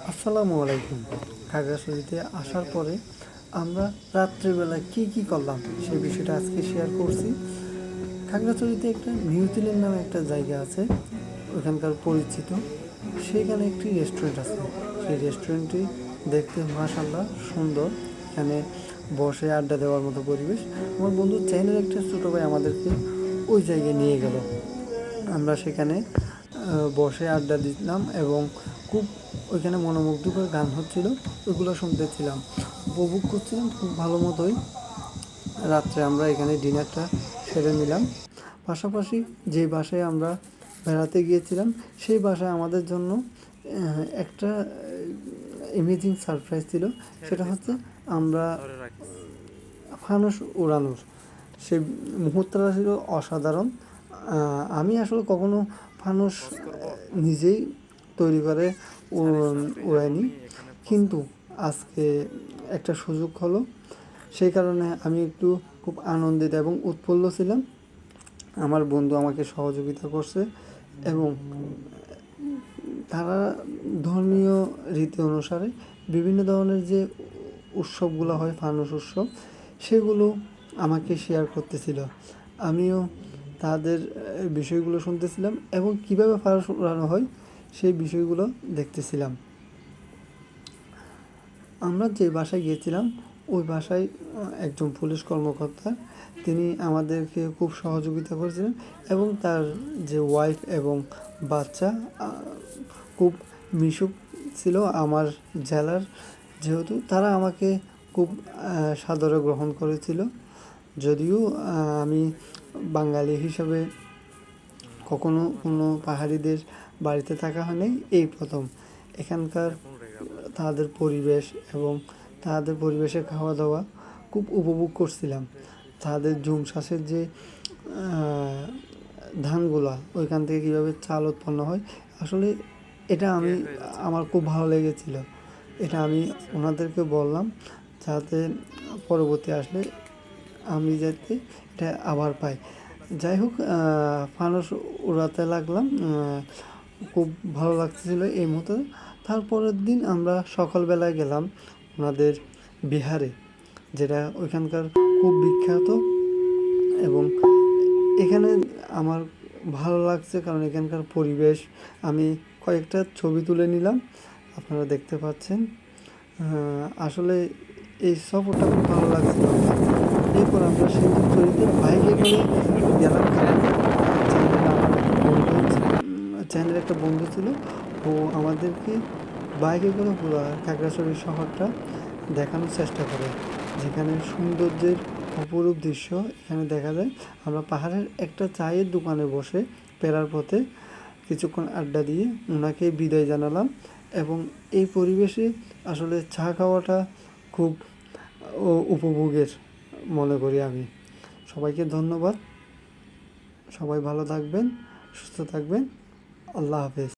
আসসালামু আলাইকুম। খাগড়াছড়িতে আসার পরে আমরা রাত্রেবেলায় কী করলাম সেই বিষয়টা আজকে শেয়ার করছি। খাগড়াছড়িতে একটা নিউজিল্যান্ড নামে একটা জায়গা আছে, ওখানকার পরিচিত। সেখানে একটি রেস্টুরেন্ট আছে। সেই রেস্টুরেন্টটি দেখতে মাশাআল্লাহ সুন্দর। এখানে বসে আড্ডা দেওয়ার মতো পরিবেশ। আমার বন্ধু চাইনার একটা ছোটো ভাই আমাদেরকে ওই জায়গায় নিয়ে গেল। আমরা সেখানে বসে আড্ডা দিলাম এবং খুব ওইখানে মনোমুগ্ধকর গান হচ্ছিল, ওইগুলো শুনতেছিলাম, উপভোগ করছিলাম খুব ভালো মতোই। রাত্রে আমরা এখানে ডিনারটা সেরে নিলাম। পাশাপাশি যে বাসায় আমরা বেড়াতে গিয়েছিলাম সেই বাসায় আমাদের জন্য একটা ইমেজিং সারপ্রাইজ ছিল। সেটা হচ্ছে আমরা ফানুস উড়ানোর সেই মুহূর্তটা ছিল অসাধারণ। আমি আসলে কখনো ফানুস নিজেই তৈরি করে উড়াইনি, কিন্তু আজকে একটা সুযোগ হলো, সেই কারণে আমি একটু খুব আনন্দিত এবং উৎফুল্ল ছিলাম। আমার বন্ধু আমাকে সহযোগিতা করছে এবং তারা ধর্মীয় রীতি অনুসারে বিভিন্ন ধরনের যে উৎসবগুলো হয়, ফানুস উৎসব, সেগুলো আমাকে শেয়ার করতেছিল। আমিও তাদের বিষয়গুলো শুনতেছিলাম এবং কীভাবে ফানুস উড়ানো হয় সেই বিষয়গুলো দেখতেছিলাম। আমরা যে বাসায় গিয়েছিলাম ওই বাসায় একজন পুলিশ কর্মকর্তা, তিনি আমাদেরকে খুব সহযোগিতা করেছিলেন এবং তার যে ওয়াইফ এবং বাচ্চা খুব মিশুক ছিল আমার জেলার, যেহেতু তারা আমাকে খুব সাদরে গ্রহণ করেছিল। যদিও আমি বাঙালি হিসাবে কখনো কোনো পাহাড়িদের বাড়িতে থাকা হয়নি, এই প্রথম। এখানকার তাদের পরিবেশ এবং তাদের পরিবেশের খাওয়া দাওয়া খুব উপভোগ করছিলাম। তাদের জুম চাষের যে ধানগুলা, ওইখান থেকে কীভাবে চাল উৎপন্ন হয়, আসলে এটা আমার খুব ভালো লেগেছিল। এটা আমি ওনাদেরকে বললাম যাতে পরবর্তী আসলে আমি যাতে এটা আবার পাই। যাই হোক, ফানুস উড়াতে লাগলাম, খুব ভালো লাগতেছিলো এই মুহূর্তে। তারপরের দিন আমরা সকালবেলায় গেলাম ওনাদের বিহারে, যেটা ওইখানকার খুব বিখ্যাত। এবং এখানে আমার ভালো লাগছে কারণ এখানকার পরিবেশ, আমি কয়েকটা ছবি তুলে নিলাম, আপনারা দেখতে পাচ্ছেন। আসলে এই সফরটা খুব ভালো লাগছিল। এরপর আমরা সিন্ধুচড়িতে বাইকে করে গেলাম। চ্যানেলের একটা বন্ধু ছিল, ও আমাদেরকে বাইকে করে পুরো খাগড়াছড়ি শহরটা দেখানোর চেষ্টা করে, যেখানে সৌন্দর্যের অপরূপ দৃশ্য এখানে দেখা যায়। আমরা পাহাড়ের একটা চায়ের দোকানে বসে ফেরার পথে কিছুক্ষণ আড্ডা দিয়ে ওনাকে বিদায় জানালাম এবং এই পরিবেশে আসলে চা খাওয়াটা খুব উপভোগের মনে করি আমি। সবাইকে ধন্যবাদ। সবাই ভালো থাকবেন, সুস্থ থাকবেন। আল্লাহ হাফেজ।